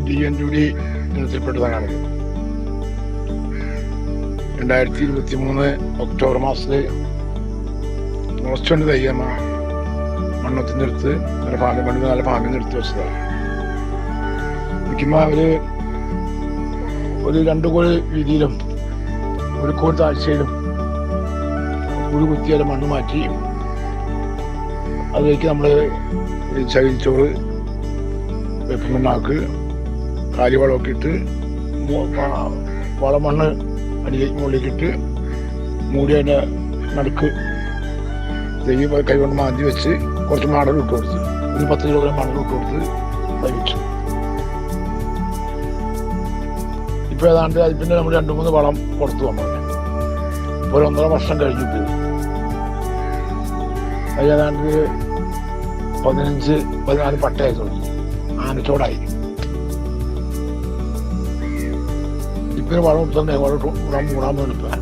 DNUD ഇനത്തിൽപ്പെട്ടതാണ്. 2023 October മാസത്തിൽ മുളച്ചുകൊണ്ട് തയ്യമ്മ മണ്ണത്തിൻ്റെ അടുത്ത് നല്ല ഫാമിൽ നിന്ന് എടുത്ത് വെച്ചതാണ്. നിൽക്കുമ്പോൾ അവര് ഒരു 2 കോഴി വീതിയിലും 1 കോഴി താഴ്ചയിലും കുഴി കുത്തിയാലും മണ്ണ് മാറ്റി അതിലേക്ക് നമ്മൾ ചകിരിച്ചോറ്, വെപ്പുമണ്ണാക്ക്, കാലിവളമൊക്കെ ഇട്ട് വളമണ്ണ് അടിയിലേക്ക് മുകളിലേക്ക് ഇട്ട് മൂടി അതിൻ്റെ നടുക്ക് തെയ്യ് കൈകൊണ്ട് മാന്തി വെച്ച് കുറച്ച് മണൽ ഇട്ട് കൊടുത്ത്, ഒരു 10 കിലോഗ്രാം മണൽ ഇട്ട് കൊടുത്ത് തയ്ച്ചു. ഇപ്പം ഏതാണ്ട് അത് പിന്നെ നമ്മൾ 2-3 വളം പുറത്ത് വന്നു. ഇപ്പോൾ 1.5 വർഷം കഴിഞ്ഞിട്ട് അത് ഏതാണ്ട് 15-14 പട്ടയായി തുടങ്ങി, ആനച്ചോടായി. ഇപ്പം വളം കൊടുത്തേ മൂടാൻ ഇപ്പം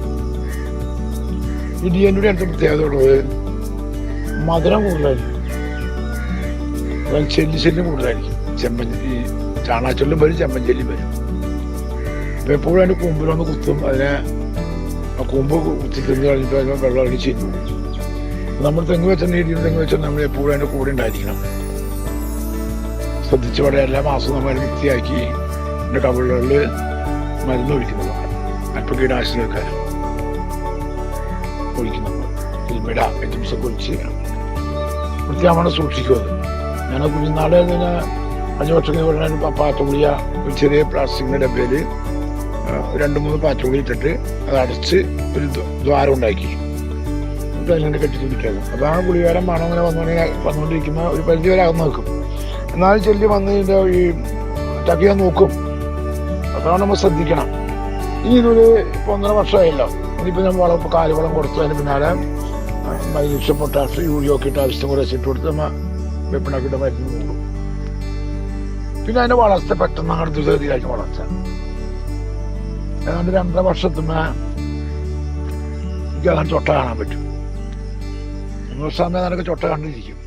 ഈ DNUD അടുത്ത പ്രത്യേകത ഉള്ളത് മധുരം കൂടുതലായിരിക്കും, ചെല്ലിശല്യം കൂടുതലായിരിക്കും. ഈ ചാണാച്ചൊല്ലും വരും, ചെമ്പഞ്ചെല്ലും വരും. അപ്പം എപ്പോഴും അതിൻ്റെ കൂമ്പിലൊന്ന് കുത്തും, അതിനെ കൂമ്പ് കുത്തി തിന്ന് കഴിഞ്ഞിട്ട് അതിന് വെള്ളം അടിച്ച് ചെല്ലും. നമ്മൾ തെങ്ങ് വെച്ചാൽ തെങ്ങ് വെച്ചാൽ നമ്മൾ എപ്പോഴും അതിൻ്റെ കൂടെ ഉണ്ടായിരിക്കണം. ശ്രദ്ധിച്ച് വളരെ എല്ലാ മാസവും നമ്മൾ വൃത്തിയാക്കി അതിൻ്റെ കവിളുകളിൽ മരുന്ന് ഒഴിക്കുന്നുണ്ട്. അല്പം കീടനാശിനിയൊക്കെ ഒഴിക്കുന്നുണ്ട്. ഫിൽമിഡ ഐറ്റംസൊക്കെ ഒഴിച്ച് വൃത്തിയാവണം, സൂക്ഷിക്കും. അത് ഞാൻ കുഞ്ഞുനാളെ 5 വർഷം കഴിഞ്ഞ പാറ്റഗുളിയ ഒരു ചെറിയ പ്ലാസ്റ്റിക്കിൻ്റെ ഡബ്ബയിൽ 2-3 പാറ്റഗുളി ഇട്ടിട്ട് അത് അടച്ച് ഒരു ദ്വാരം ഉണ്ടാക്കി എന്നിട്ട് അതിനെ കെട്ടിപ്പിടിക്കാതെ. അപ്പോൾ ആ ഗുളികാരം മണം അങ്ങനെ വന്നുകൊണ്ടിരിക്കുമ്പോൾ ഒരു പരിധി വരെ അകന്ന് വെക്കും. എന്നാലും ചെല്ലി വന്ന് ഇതിൻ്റെ ഈ ടക്കിയാൻ നോക്കും. അതാണ് നമ്മൾ ശ്രദ്ധിക്കണം. ഈ ഇതൊരു ഇപ്പോൾ 1.5 വർഷമായല്ലോ. ഇനിയിപ്പോൾ നമ്മൾ വളം കാലുവളം കൊടുത്തു, അതിന് പിന്നാലെ മൈനീഷ്യം, പൊട്ടാഷ്, യൂറിയ ഒക്കെ ഇട്ട് ആവശ്യം കൂടെ വെച്ചിട്ട് കൊടുത്ത് നമ്മൾ വെപ്പിണക്കിട്ട് മരുന്ന് കൂടും. പിന്നെ അതിൻ്റെ വളർച്ച പെട്ടെന്ന് അങ്ങനെ ദ്രുതഗതിയിലായിരിക്കും വളർച്ച. ഏതാണ്ട് 2.5 വർഷത്തുമ്പോൾ എനിക്ക് അങ്ങനെ ചൊട്ട കാണാൻ പറ്റും. 1 വർഷമാകുമ്പോൾ അതൊക്കെ ചൊട്ട കണ്ടിരിക്കും.